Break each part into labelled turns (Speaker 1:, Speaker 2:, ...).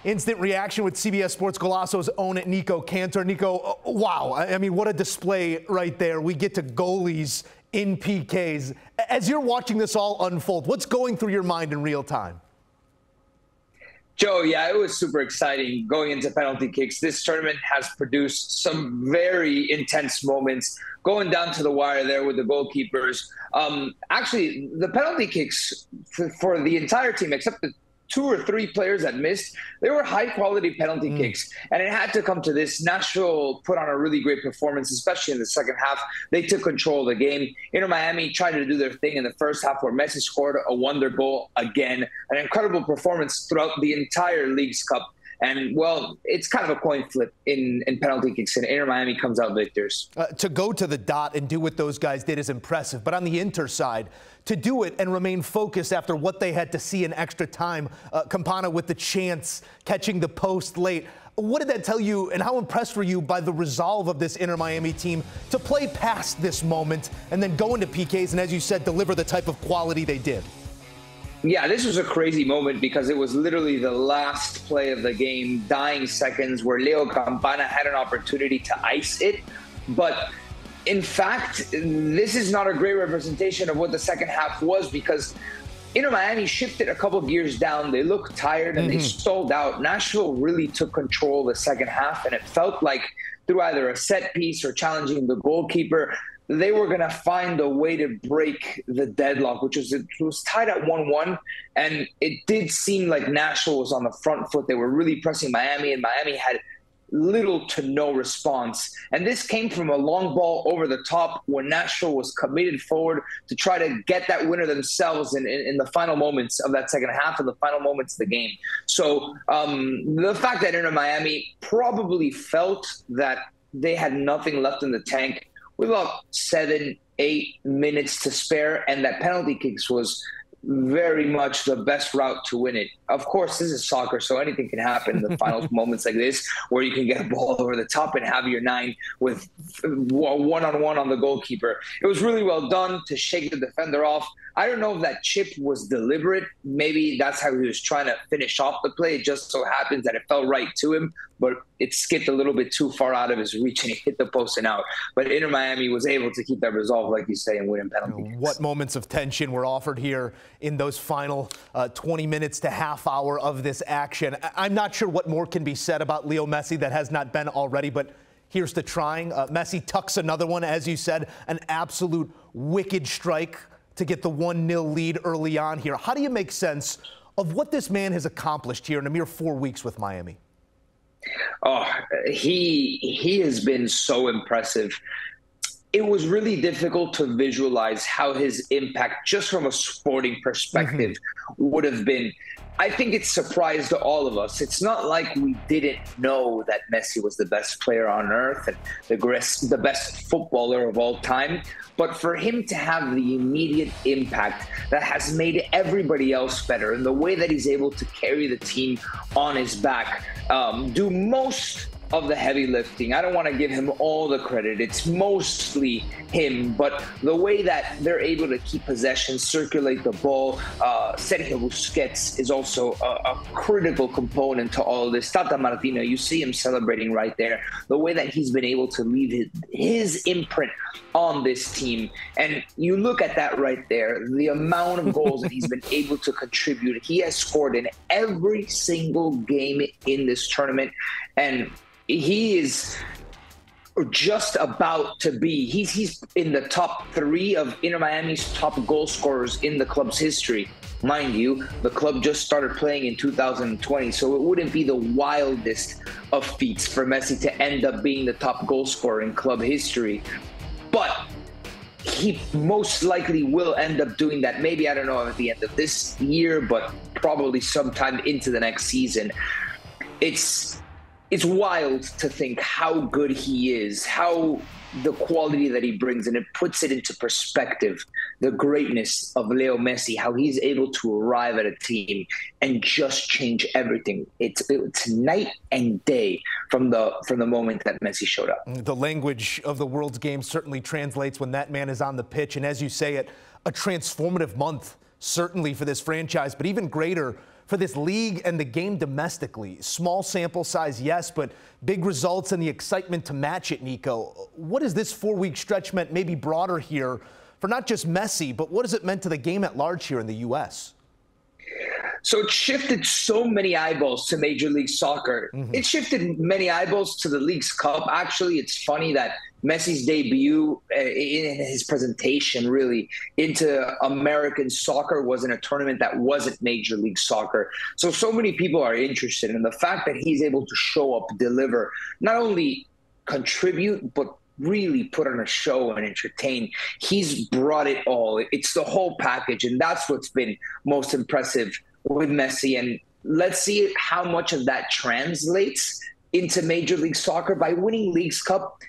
Speaker 1: Instant reaction with CBS Sports Golosso's own Nico Cantor. Nico, wow. I mean, what a display right there. We get to goalies in PKs. As you're watching this all unfold, what's going through your mind in real time?
Speaker 2: Joe, yeah, it was super exciting going into penalty kicks. This tournament has produced some very intense moments going down to the wire there with the goalkeepers. Actually, the penalty kicks for the entire team, except the 2 or 3 players that missed, they were high-quality penalty kicks. And it had to come to this. Nashville put on a really great performance, especially in the second half. They took control of the game. Inter Miami tried to do their thing in the first half where Messi scored a wonder goal again. An incredible performance throughout the entire Leagues Cup. And, well, it's kind of a coin flip in penalty kicks, and Inter Miami comes out victors.
Speaker 1: To go to the dot and do what those guys did is impressive. But on the Inter side, to do it and remain focused after what they had to see in extra time, Campana with the chance, catching the post late. What did that tell you, and how impressed were you by the resolve of this Inter Miami team to play past this moment and then go into PKs and, as you said, deliver the type of quality they did?
Speaker 2: Yeah, this was a crazy moment because it was literally the last play of the game, dying seconds, where Leo Campana had an opportunity to ice it. But in fact, this is not a great representation of what the second half was, because Inter Miami shifted a couple gears down. They looked tired and they stalled out. Nashville really took control the second half, and it felt like through either a set piece or challenging the goalkeeper, they were going to find a way to break the deadlock, which was tied at 1-1. And it did seem like Nashville was on the front foot. They were really pressing Miami, and Miami had little to no response. And this came from a long ball over the top when Nashville was committed forward to try to get that winner themselves in the final moments of that second half and the final moments of the game. So the fact that Inter Miami probably felt that they had nothing left in the tank with about 7-8 minutes to spare, and that penalty kicks was very much the best route to win it. Of course, this is soccer, so anything can happen in the final moments like this, where you can get a ball over the top and have your 9 with one-on-one on the goalkeeper. It was really well done to shake the defender off. I don't know if that chip was deliberate. Maybe that's how he was trying to finish off the play. It just so happens that it fell right to him, but it skipped a little bit too far out of his reach and it hit the post and out. But Inter Miami was able to keep that resolve, like you say, and win in penalty kicks.
Speaker 1: What moments of tension were offered here in those final 20 minutes to half hour of this action. I'm not sure what more can be said about Leo Messi that has not been already, but here's to trying. Messi tucks another one, as you said, an absolute wicked strike to get the 1-0 lead early on here. How do you make sense of what this man has accomplished here in a mere 4 weeks with Miami?
Speaker 2: Oh, he has been so impressive. It was really difficult to visualize how his impact, just from a sporting perspective, would have been. I think it surprised all of us. It's not like we didn't know that Messi was the best player on earth and the best footballer of all time. But for him to have the immediate impact that has made everybody else better, and the way that he's able to carry the team on his back, do most of the heavy lifting. I don't want to give him all the credit. It's mostly him, but the way that they're able to keep possession, circulate the ball, Sergio Busquets is also a critical component to all of this. Tata Martino, you see him celebrating right there. The way that he's been able to leave his imprint on this team. And you look at that right there, the amount of goals that he's been able to contribute. He has scored in every single game in this tournament. And he is just about to be, he's in the top 3 of Inter Miami's top goal scorers in the club's history. Mind you, the club just started playing in 2020, so it wouldn't be the wildest of feats for Messi to end up being the top goal scorer in club history. But he most likely will end up doing that. Maybe, I don't know, at the end of this year, but probably sometime into the next season. It's wild to think how good he is, how the quality that he brings, and it puts it into perspective, the greatness of Leo Messi, how he's able to arrive at a team and just change everything. It's night and day from the moment that Messi showed up.
Speaker 1: The language of the world's game certainly translates when that man is on the pitch, and as you say, a transformative month, certainly for this franchise, but even greater for this league and the game domestically. Small sample size, yes, but big results and the excitement to match it, Nico. What has this 4-week stretch meant, maybe broader here, for not just Messi, but what has it meant to the game at large here in the U.S.?
Speaker 2: So it shifted so many eyeballs to Major League Soccer. It shifted many eyeballs to the League's Cup. Actually, it's funny that Messi's debut in his presentation really into American soccer was in a tournament that wasn't Major League Soccer. So many people are interested in the fact that he's able to show up, deliver, not only contribute, but really put on a show and entertain. He's brought it all. It's the whole package, and that's what's been most impressive with Messi. And let's see how much of that translates into Major League Soccer. By winning League's Cup,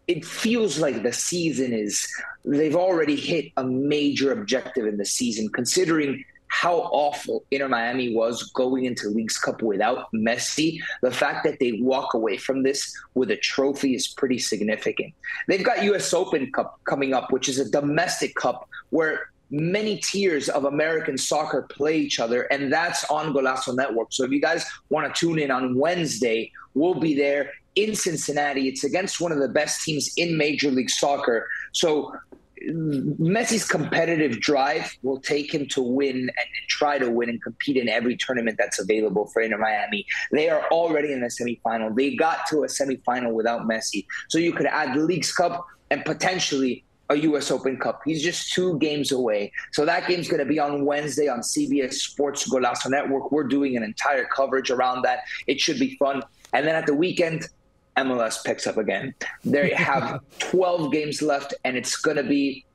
Speaker 2: it feels like the season they've already hit a major objective in the season, considering how awful Inter Miami was going into League's Cup without Messi. The fact that they walk away from this with a trophy is pretty significant. They've got US Open Cup coming up, which is a domestic cup where many tiers of American soccer play each other, and that's on Golazo Network. So if you guys want to tune in on Wednesday, we'll be there in Cincinnati. It's against one of the best teams in Major League Soccer. So Messi's competitive drive will take him to win and try to win and compete in every tournament that's available for Inter Miami. They are already in the semifinal. They got to a semifinal without Messi. So you could add the League's Cup and potentially a U.S. Open Cup. He's just 2 games away. So that game's going to be on Wednesday on CBS Sports Golazo Network. We're doing an entire coverage around that. It should be fun. And then at the weekend, MLS picks up again. They have 12 games left, and it's going to be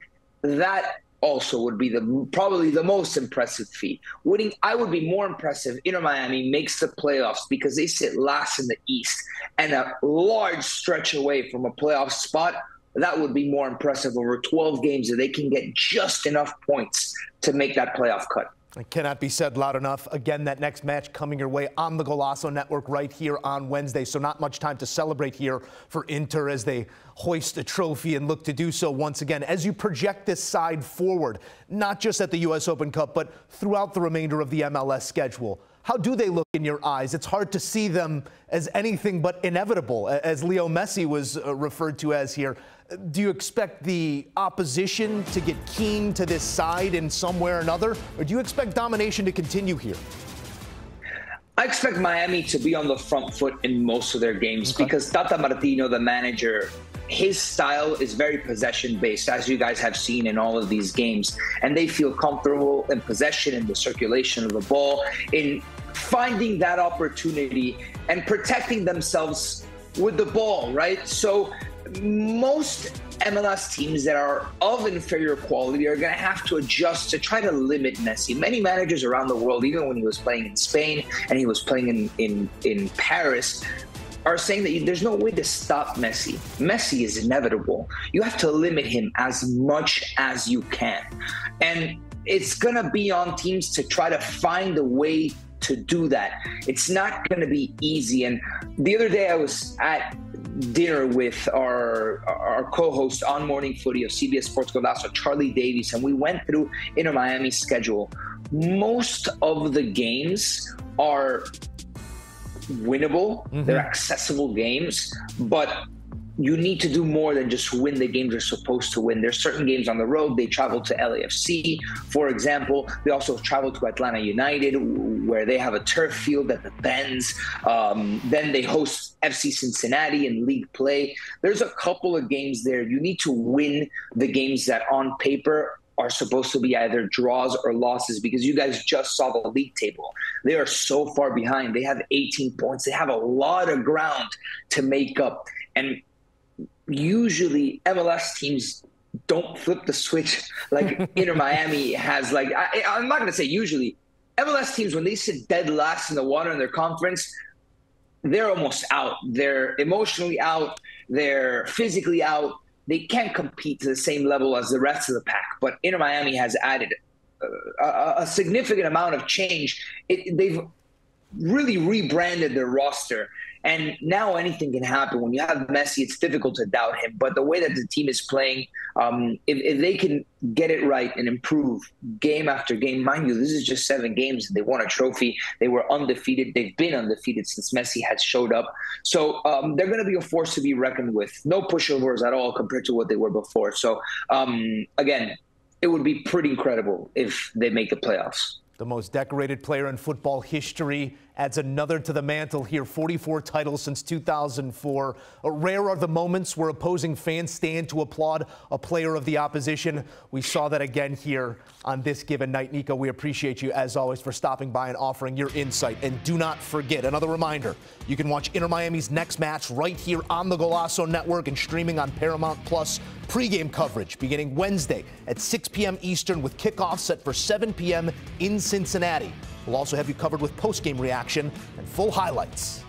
Speaker 2: that also would be probably the most impressive feat. Winning, I would be more impressive. Inter Miami makes the playoffs because they sit last in the East and a large stretch away from a playoff spot. That would be more impressive over 12 games that they can get just enough points to make that playoff cut.
Speaker 1: It cannot be said loud enough. Again, that next match coming your way on the Golazo Network right here on Wednesday. So not much time to celebrate here for Inter as they hoist a trophy and look to do so once again. As you project this side forward, not just at the U.S. Open Cup, but throughout the remainder of the MLS schedule, how do they look in your eyes? It's hard to see them as anything but inevitable, as Leo Messi was referred to as here. Do you expect the opposition to get keen to this side in some way or another, or do you expect domination to continue here?
Speaker 2: I expect Miami to be on the front foot in most of their games because Tata Martino, the manager, his style is very possession-based, as you guys have seen in all of these games. And they feel comfortable in possession, in the circulation of the ball, in finding that opportunity and protecting themselves with the ball, right? So most MLS teams that are of inferior quality are going to have to adjust to try to limit Messi. Many managers around the world, even when he was playing in Spain and he was playing in Paris, are saying that there's no way to stop Messi. Messi is inevitable. You have to limit him as much as you can. And it's going to be on teams to try to find a way to do that. It's not going to be easy. And the other day I was at dinner with our co-host on Morning Footy of CBS Sports Golazo, Charlie Davies, and we went through Inter Miami's schedule. Most of the games are winnable. They're accessible games, but you need to do more than just win the games you're supposed to win. There's certain games on the road. They travel to LAFC, for example. They also travel to Atlanta United, where they have a turf field at the Benz. Then they host FC Cincinnati in league play. There's a couple of games there. You need to win the games that on paper are supposed to be either draws or losses, because you guys just saw the league table. They are so far behind. They have 18 points. They have a lot of ground to make up. And usually MLS teams don't flip the switch like Inter Miami has. Like I'm not going to say usually. MLS teams, when they sit dead last in the water in their conference, they're almost out. They're emotionally out. They're physically out. They can't compete to the same level as the rest of the pack. But Inter Miami has added a significant amount of change. They've really rebranded their roster. And now anything can happen. When you have Messi, it's difficult to doubt him. But the way that the team is playing, if they can get it right and improve game after game, mind you, this is just 7 games. They won a trophy. They were undefeated. They've been undefeated since Messi has showed up. So they're going to be a force to be reckoned with. No pushovers at all compared to what they were before. So, again, it would be pretty incredible if they make the playoffs.
Speaker 1: The most decorated player in football history adds another to the mantle here. 44 titles since 2004. Rare are the moments where opposing fans stand to applaud a player of the opposition. We saw that again here on this given night. Nico, we appreciate you, as always, for stopping by and offering your insight. And do not forget, another reminder, you can watch Inter Miami's next match right here on the Golazo Network and streaming on Paramount Plus. Pregame coverage beginning Wednesday at 6 p.m. Eastern with kickoff set for 7 p.m. in Cincinnati. We'll also have you covered with postgame reaction and full highlights.